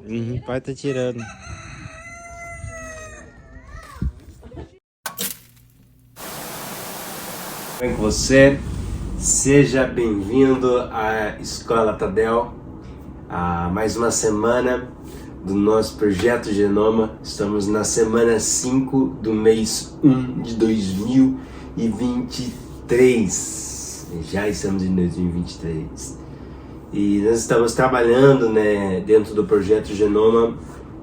O pai tá tirando. Bem com você, seja bem-vindo à Escola Tadel, a mais uma semana do nosso Projeto Genoma. Estamos na semana 5 do mês 1 de 2023, já estamos em 2023 e nós estamos trabalhando, dentro do Projeto Genoma,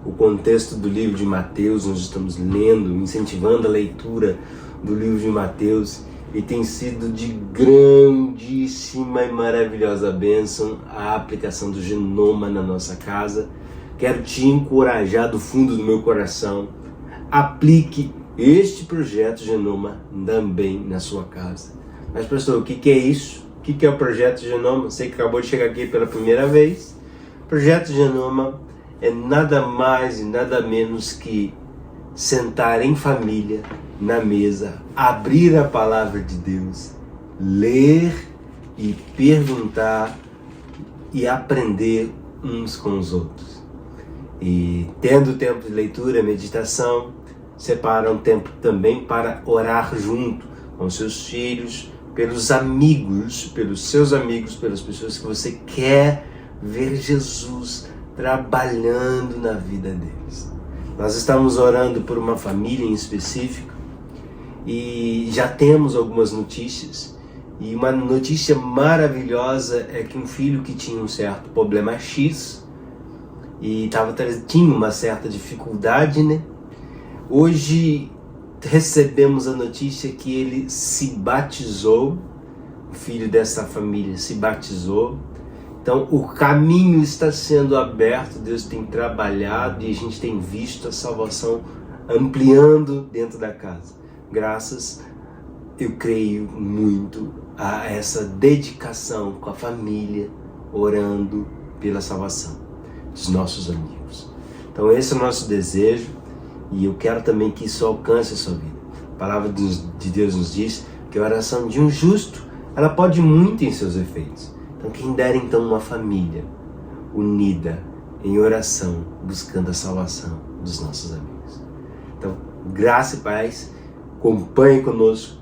o contexto do livro de Mateus. Nós estamos lendo, incentivando a leitura do livro de Mateus. E tem sido de grandíssima e maravilhosa bênção a aplicação do genoma na nossa casa. Quero te encorajar do fundo do meu coração. Aplique este projeto genoma também na sua casa. Mas pastor, o que é isso? O que é o projeto genoma? Você que acabou de chegar aqui pela primeira vez. O projeto genoma é nada mais e nada menos que sentar em família, na mesa, abrir a palavra de Deus, ler e perguntar e aprender uns com os outros. E tendo tempo de leitura e meditação, separa um tempo também para orar junto com seus filhos, pelos amigos, pelos seus amigos, pelas pessoas que você quer ver Jesus trabalhando na vida deles. Nós estamos orando por uma família em específico e já temos algumas notícias. E uma notícia maravilhosa é que um filho que tinha um certo problema X e tinha uma certa dificuldade, hoje recebemos a notícia que ele se batizou, o filho dessa família se batizou. Então o caminho está sendo aberto, Deus tem trabalhado e a gente tem visto a salvação ampliando dentro da casa. Graças, eu creio muito, a essa dedicação com a família, orando pela salvação dos nossos amigos. Então esse é o nosso desejo e eu quero também que isso alcance a sua vida. A palavra de Deus nos diz que a oração de um justo, ela pode muito em seus efeitos. Então quem dera então uma família unida em oração, buscando a salvação dos nossos amigos. Então, graça e paz, acompanhe conosco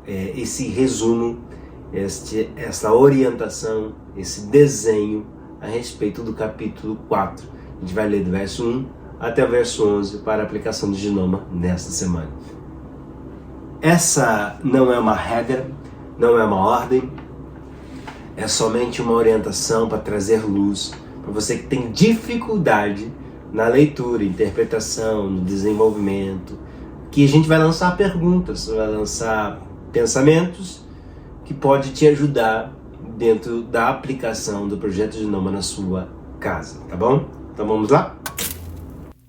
esse resumo, essa orientação, esse desenho a respeito do capítulo 4. A gente vai ler do verso 1 até o verso 11 para a aplicação do genoma nesta semana. Essa não é uma regra, não é uma ordem, é somente uma orientação para trazer luz para você que tem dificuldade na leitura, interpretação, no desenvolvimento, que a gente vai lançar perguntas, vai lançar pensamentos que pode te ajudar dentro da aplicação do projeto Genoma na sua casa, tá bom? Então vamos lá?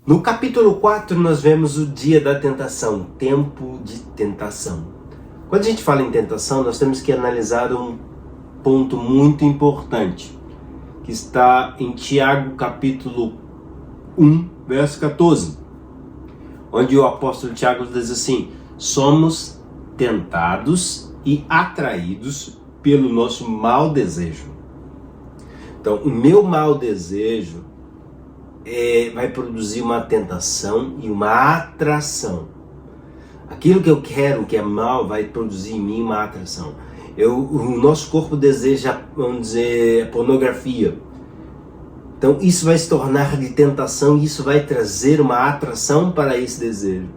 No capítulo 4 nós vemos o dia da tentação, tempo de tentação. Quando a gente fala em tentação, nós temos que analisar um ponto muito importante, que está em Tiago capítulo 1, verso 14, onde o apóstolo Tiago diz assim: somos tentados e atraídos pelo nosso mau desejo. Então, o meu mau desejo vai produzir uma tentação e uma atração. Aquilo que eu quero, que é mal, vai produzir em mim uma atração. O nosso corpo deseja, vamos dizer, pornografia. Então isso vai se tornar de tentação e isso vai trazer uma atração para esse desejo.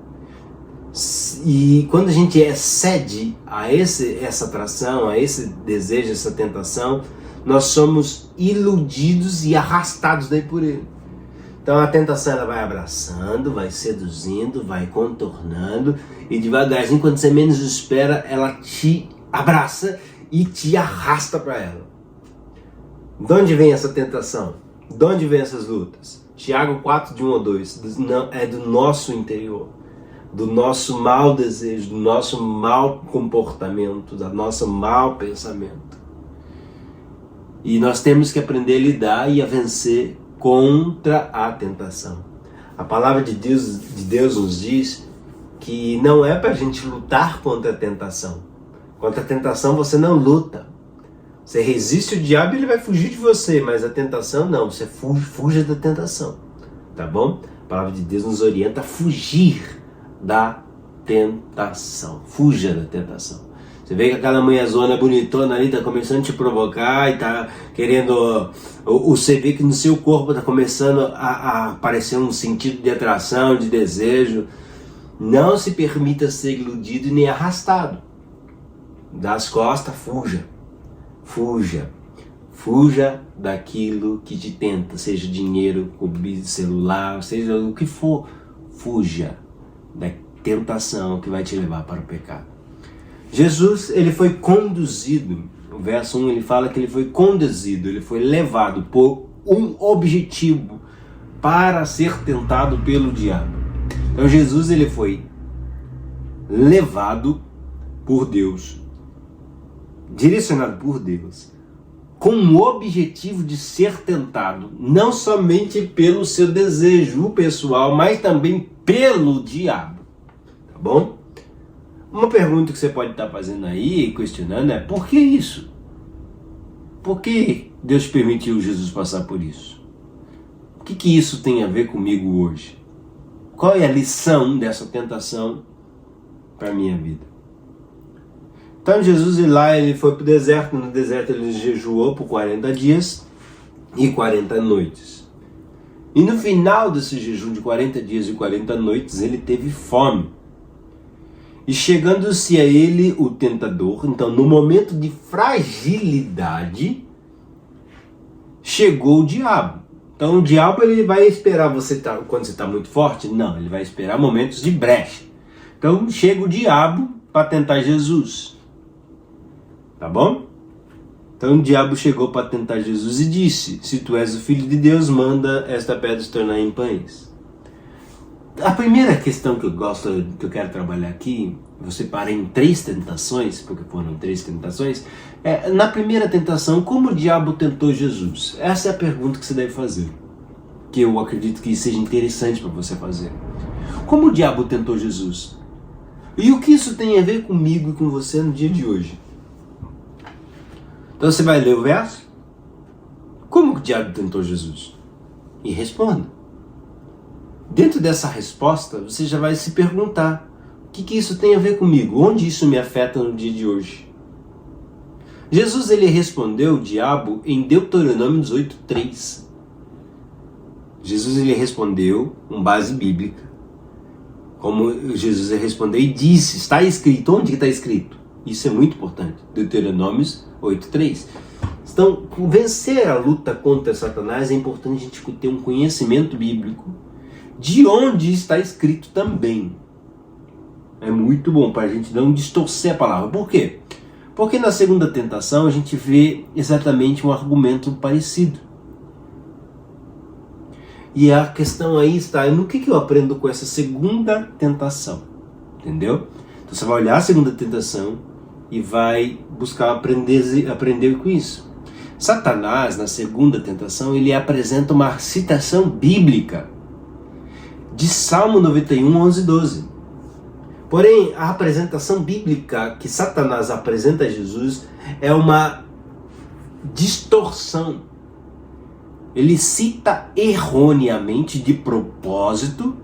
E quando a gente excede a essa atração, a esse desejo, essa tentação, nós somos iludidos e arrastados daí por ele. Então a tentação ela vai abraçando, vai seduzindo, vai contornando e devagarzinho, quando você menos espera, ela te abraça e te arrasta para ela. De onde vem essa tentação? De onde vem essas lutas? Tiago 4, de 1 a 2, é do nosso interior, do nosso mau desejo, do nosso mau comportamento, do nosso mau pensamento. E nós temos que aprender a lidar e a vencer contra a tentação. A palavra de Deus nos diz que não é para a gente lutar contra a tentação. Contra a tentação você não luta. Você resiste o diabo, ele vai fugir de você, mas a tentação não, você fuja da tentação, tá bom? A palavra de Deus nos orienta a fugir da tentação, fuja da tentação. Você vê que aquela mulherzona bonitona ali tá começando a te provocar e tá querendo, você vê que no seu corpo tá começando a aparecer um sentido de atração, de desejo. Não se permita ser iludido e nem arrastado. Das costas, fuja. Fuja. Fuja daquilo que te tenta, seja dinheiro, celular, seja o que for. Fuja da tentação que vai te levar para o pecado. Jesus, ele foi conduzido, o verso 1 ele fala que ele foi conduzido, ele foi levado por um objetivo para ser tentado pelo diabo. Então Jesus, ele foi levado por Deus, direcionado por Deus, com o objetivo de ser tentado, não somente pelo seu desejo pessoal, mas também pelo diabo, tá bom? Uma pergunta que você pode estar fazendo aí, questionando, é por que isso? Por que Deus permitiu Jesus passar por isso? O que isso tem a ver comigo hoje? Qual é a lição dessa tentação para a minha vida? Então Jesus ele foi para o deserto, no deserto ele jejuou por 40 dias e 40 noites. E no final desse jejum de 40 dias e 40 noites ele teve fome. E chegando-se a ele o tentador, então no momento de fragilidade, chegou o diabo. Então o diabo ele vai esperar você quando você está muito forte? Não, ele vai esperar momentos de brecha. Então chega o diabo para tentar Jesus. Tá bom? Então o diabo chegou para tentar Jesus e disse: se tu és o filho de Deus, manda esta pedra se tornar em pães. A primeira questão que eu quero trabalhar aqui, eu separei em 3 tentações, porque foram 3 tentações. Na primeira tentação, como o diabo tentou Jesus? Essa é a pergunta que você deve fazer, que eu acredito que seja interessante para você fazer. Como o diabo tentou Jesus? E o que isso tem a ver comigo e com você no dia de hoje? Então você vai ler o verso? Como o diabo tentou Jesus? E responda. Dentro dessa resposta, você já vai se perguntar: o que isso tem a ver comigo? Onde isso me afeta no dia de hoje? Jesus ele respondeu o diabo em Deuteronômio 18:3. Jesus ele respondeu com base bíblica. Como Jesus respondeu e disse, está escrito. Onde está escrito? Isso é muito importante. Deuteronômio 8:3. Então, vencer a luta contra Satanás é importante a gente ter um conhecimento bíblico de onde está escrito também. É muito bom para a gente não distorcer a palavra. Por quê? Porque na segunda tentação a gente vê exatamente um argumento parecido. E a questão aí está, no que eu aprendo com essa segunda tentação? Entendeu? Então você vai olhar a segunda tentação e vai buscar aprender com isso. Satanás, na segunda tentação, ele apresenta uma citação bíblica de Salmo 91, 11 e 12. Porém, a apresentação bíblica que Satanás apresenta a Jesus é uma distorção. Ele cita erroneamente, de propósito,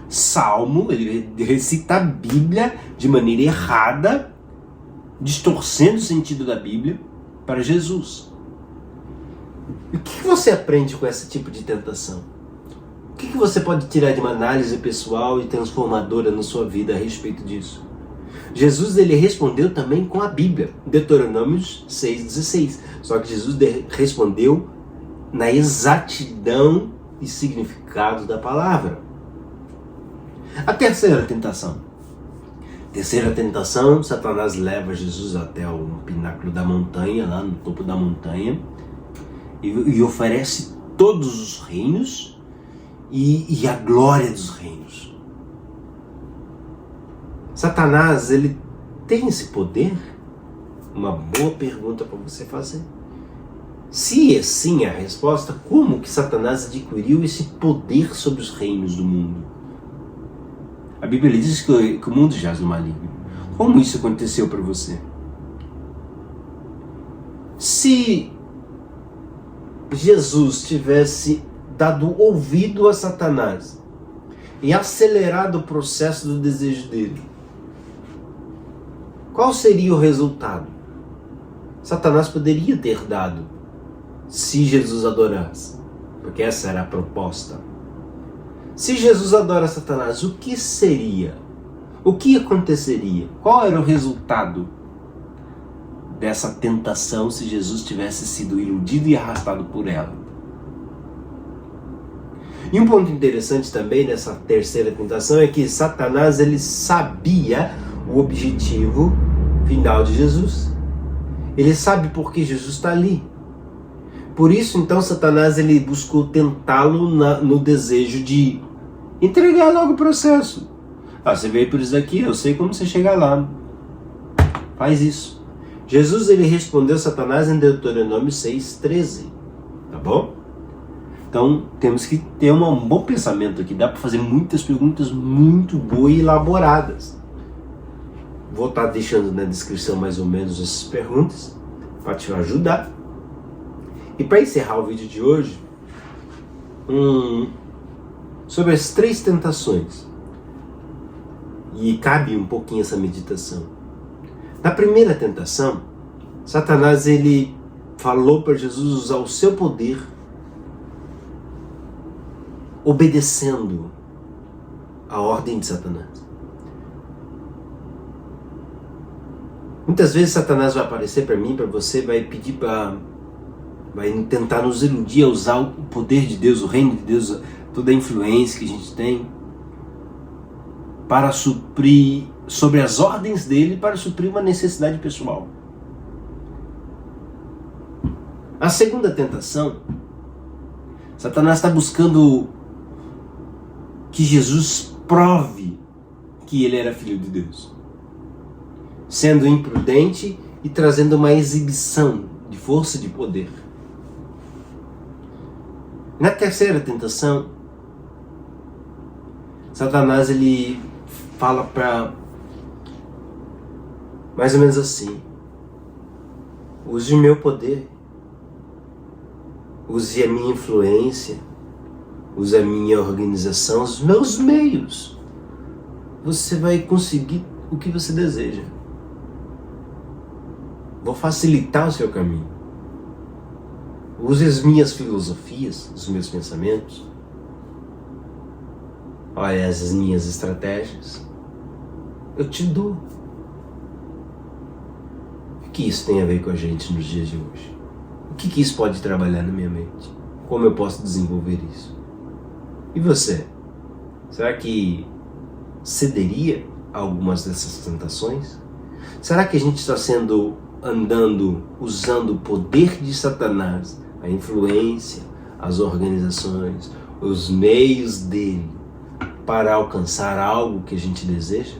Salmo, ele recita a Bíblia de maneira errada, distorcendo o sentido da Bíblia para Jesus. E o que você aprende com esse tipo de tentação? O que você pode tirar de uma análise pessoal e transformadora na sua vida a respeito disso? Jesus ele respondeu também com a Bíblia, Deuteronômio 6,16. Só que Jesus respondeu na exatidão e significado da palavra. A terceira tentação. Terceira tentação, Satanás leva Jesus até o pináculo da montanha, lá no topo da montanha, e oferece todos os reinos e a glória dos reinos. Satanás, ele tem esse poder? Uma boa pergunta para você fazer. Se é sim a resposta, como que Satanás adquiriu esse poder sobre os reinos do mundo? A Bíblia diz que o mundo jaz no maligno. Como isso aconteceu para você? Se Jesus tivesse dado ouvido a Satanás e acelerado o processo do desejo dele, qual seria o resultado? Satanás poderia ter dado se Jesus adorasse, porque essa era a proposta. Se Jesus adora Satanás, o que seria? O que aconteceria? Qual era o resultado dessa tentação se Jesus tivesse sido iludido e arrastado por ela? E um ponto interessante também nessa terceira tentação é que Satanás, ele sabia o objetivo final de Jesus. Ele sabe por que Jesus está ali. Por isso, então, Satanás, ele buscou tentá-lo no desejo de entregar logo o processo. Você veio por isso daqui, eu sei como você chegar lá. Faz isso. Jesus, ele respondeu a Satanás em Deuteronômio 6:13. Tá bom? Então, temos que ter um bom pensamento aqui. Dá para fazer muitas perguntas muito boas e elaboradas. Vou estar deixando na descrição mais ou menos essas perguntas para te ajudar. E para encerrar o vídeo de hoje, sobre as 3 tentações. E cabe um pouquinho essa meditação. Na primeira tentação, Satanás, ele falou para Jesus usar o seu poder obedecendo a ordem de Satanás. Muitas vezes Satanás vai aparecer para mim, para você, vai pedir vai tentar nos iludir a usar o poder de Deus, o reino de Deus, toda a influência que a gente tem para suprir, sobre as ordens dele, para suprir uma necessidade pessoal. A segunda tentação, Satanás está buscando que Jesus prove que ele era filho de Deus, sendo imprudente e trazendo uma exibição de força e de poder. Na terceira tentação, Satanás, ele fala para mais ou menos assim: use o meu poder, use a minha influência, use a minha organização, os meus meios. Você vai conseguir o que você deseja. Vou facilitar o seu caminho. Use as minhas filosofias, os meus pensamentos. Olha as minhas estratégias. Eu te dou. O que isso tem a ver com a gente nos dias de hoje? O que isso pode trabalhar na minha mente? Como eu posso desenvolver isso? E você? Será que cederia a algumas dessas tentações? Será que a gente está usando o poder de Satanás, a influência, as organizações, os meios dele para alcançar algo que a gente deseja?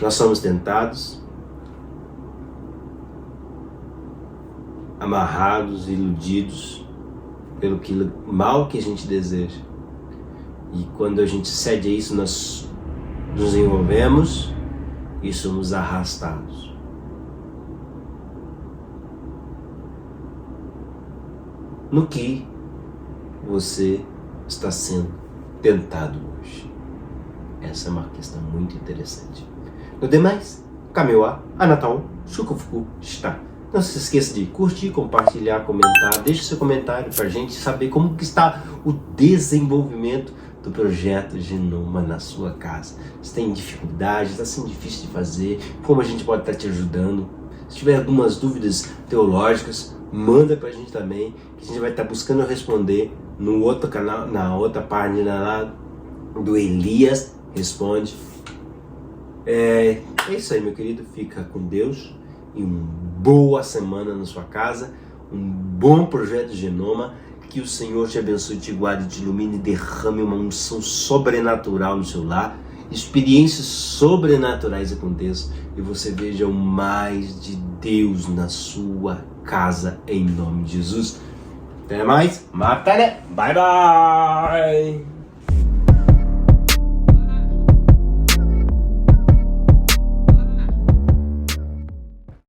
Nós somos tentados, amarrados, iludidos pelo mal que a gente deseja. E quando a gente cede a isso, nós nos envolvemos e somos arrastados. No que você está sendo tentado hoje? Essa é uma questão muito interessante. No demais, Kamewa, Anatal, Shukofuku, Shita. Não se esqueça de curtir, compartilhar, comentar. Deixe seu comentário para a gente saber como que está o desenvolvimento do projeto Genoma na sua casa. Se tem dificuldade, está sendo difícil de fazer, como a gente pode estar te ajudando. Se tiver algumas dúvidas teológicas, manda para a gente também, que a gente vai estar buscando responder no outro canal, na outra página lá do Elias Responde. É isso aí, meu querido. Fica com Deus e uma boa semana na sua casa, um bom projeto Genoma. Que o Senhor te abençoe, te guarde, te ilumine e derrame uma unção sobrenatural no seu lar. Experiências sobrenaturais aconteçam e você veja o mais de Deus na sua casa, em nome de Jesus. Até mais. Matane. Bye bye.